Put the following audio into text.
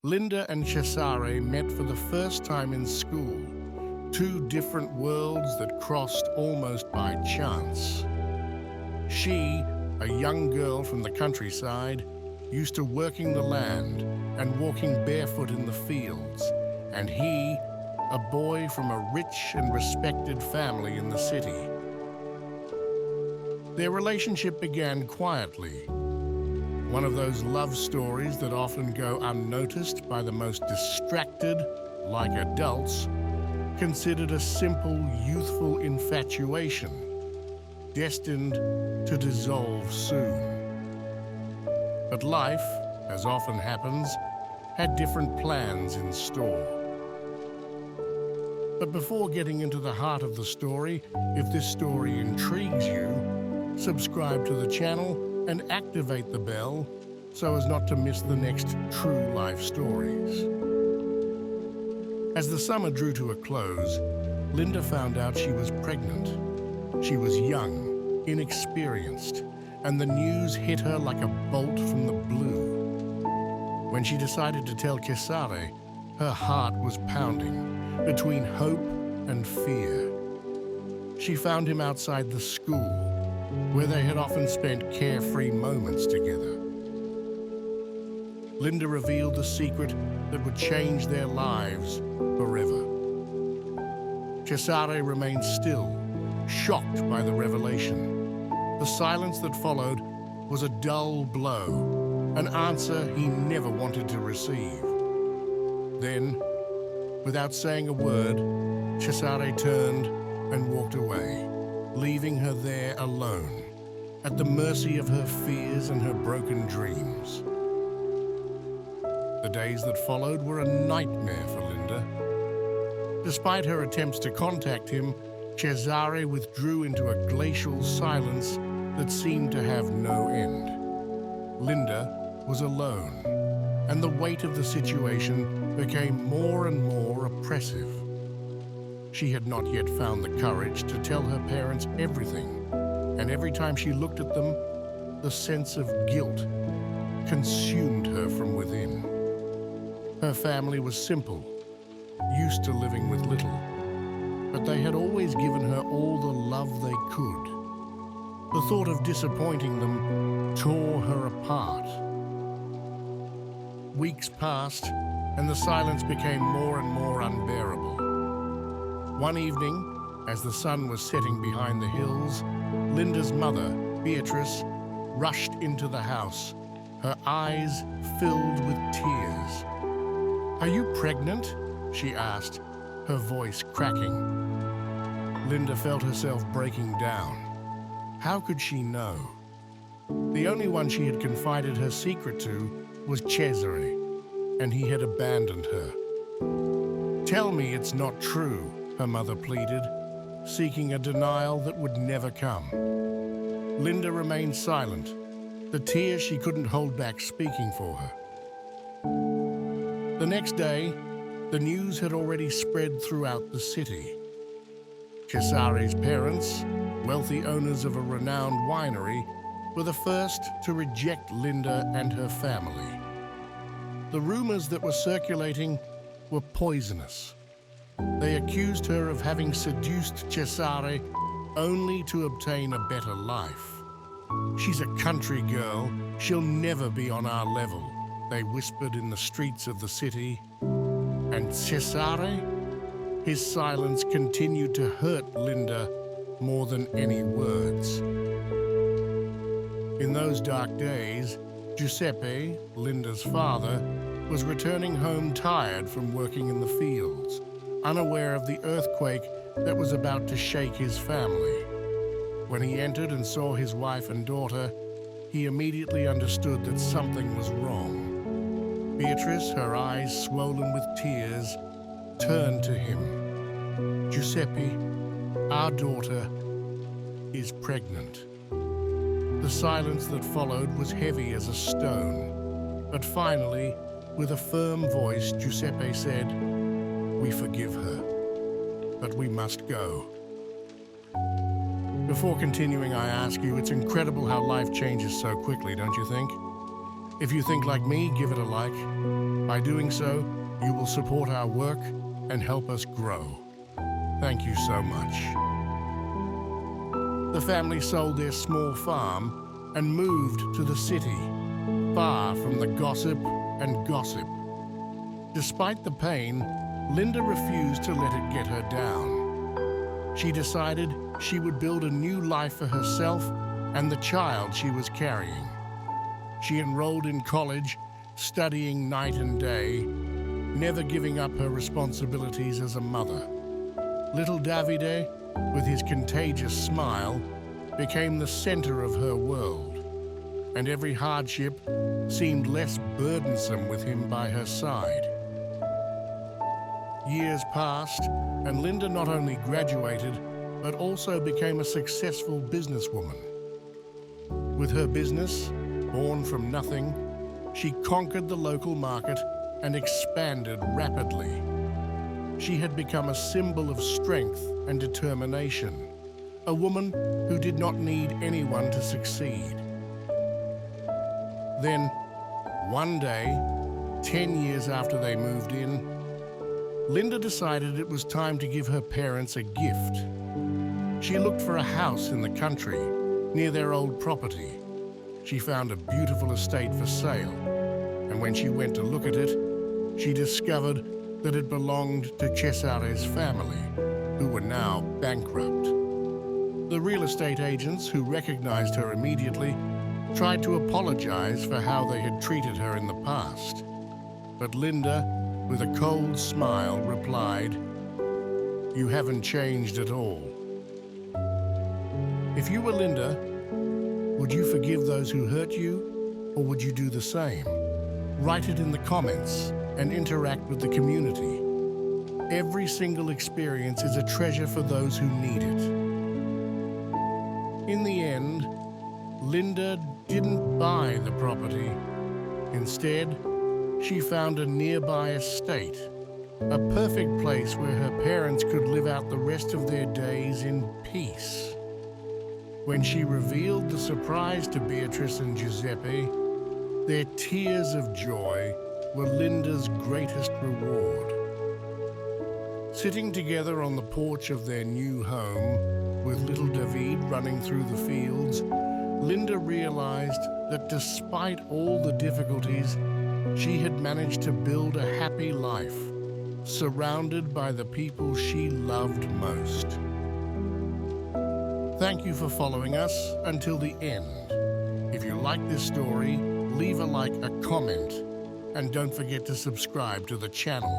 Linda and Cesare met for the first time in school, two different worlds that crossed almost by chance. She, a young girl from the countryside, used to working the land and walking barefoot in the fields, and he, a boy from a rich and respected family in the city. Their relationship began quietly, one of those love stories that often go unnoticed by the most distracted, like adults, considered a simple, youthful infatuation, destined to dissolve soon. But life, as often happens, had different plans in store. But before getting into the heart of the story, if this story intrigues you, subscribe to the channel and activate the bell so as not to miss the next true life stories. As the summer drew to a close, Linda found out she was pregnant. She was young, inexperienced, and the news hit her like a bolt from the blue. When she decided to tell Cesare, her heart was pounding between hope and fear. She found him outside the school, where they had often spent carefree moments together. Linda revealed the secret that would change their lives forever. Cesare remained still, shocked by the revelation. The silence that followed was a dull blow, an answer he never wanted to receive. Then, without saying a word, Cesare turned and walked away, leaving her there alone, at the mercy of her fears and her broken dreams. The days that followed were a nightmare for Linda. Despite her attempts to contact him, Cesare withdrew into a glacial silence that seemed to have no end. Linda was alone, and the weight of the situation became more and more oppressive. She had not yet found the courage to tell her parents everything, and every time she looked at them, the sense of guilt consumed her from within. Her family was simple, used to living with little, but they had always given her all the love they could. The thought of disappointing them tore her apart. Weeks passed, and the silence became more and more unbearable. One evening, as the sun was setting behind the hills, Linda's mother, Beatrice, rushed into the house, her eyes filled with tears. "Are you pregnant?" she asked, her voice cracking. Linda felt herself breaking down. How could she know? The only one she had confided her secret to was Cesare, and he had abandoned her. "Tell me it's not true," her mother pleaded, seeking a denial that would never come. Linda remained silent, the tears she couldn't hold back speaking for her. The next day, the news had already spread throughout the city. Cesare's parents, wealthy owners of a renowned winery, were the first to reject Linda and her family. The rumors that were circulating were poisonous. They accused her of having seduced Cesare only to obtain a better life. "She's a country girl. She'll never be on our level," they whispered in the streets of the city. And Cesare? His silence continued to hurt Linda more than any words. In those dark days, Giuseppe, Linda's father, was returning home tired from working in the fields, unaware of the earthquake that was about to shake his family. When he entered and saw his wife and daughter, he immediately understood that something was wrong. Beatrice, her eyes swollen with tears, turned to him. "Giuseppe, our daughter is pregnant." The silence that followed was heavy as a stone, but finally, with a firm voice, Giuseppe said, "We forgive her, but we must go." Before continuing, I ask you, it's incredible how life changes so quickly, don't you think? If you think like me, give it a like. By doing so, you will support our work and help us grow. Thank you so much. The family sold their small farm and moved to the city, far from the gossip and gossip. Despite the pain, Linda refused to let it get her down. She decided she would build a new life for herself and the child she was carrying. She enrolled in college, studying night and day, never giving up her responsibilities as a mother. Little Davide, with his contagious smile, became the center of her world, and every hardship seemed less burdensome with him by her side. Years passed, and Linda not only graduated, but also became a successful businesswoman. With her business, born from nothing, she conquered the local market and expanded rapidly. She had become a symbol of strength and determination, a woman who did not need anyone to succeed. Then, one day, 10 years after they moved in, Linda decided it was time to give her parents a gift. She looked for a house in the country, near their old property. She found a beautiful estate for sale, and when she went to look at it, she discovered that it belonged to Cesare's family, who were now bankrupt. The real estate agents, who recognized her immediately, tried to apologize for how they had treated her in the past. But Linda, with a cold smile, replied, "You haven't changed at all." If you were Linda, would you forgive those who hurt you, or would you do the same? Write it in the comments and interact with the community. Every single experience is a treasure for those who need it. In the end, Linda didn't buy the property. Instead, she found a nearby estate, a perfect place where her parents could live out the rest of their days in peace. When she revealed the surprise to Beatrice and Giuseppe, their tears of joy were Linda's greatest reward. Sitting together on the porch of their new home, with little David running through the fields, Linda realized that despite all the difficulties, she had managed to build a happy life, surrounded by the people she loved most. Thank you for following us until the end. If you like this story, leave a like, a comment, and don't forget to subscribe to the channel.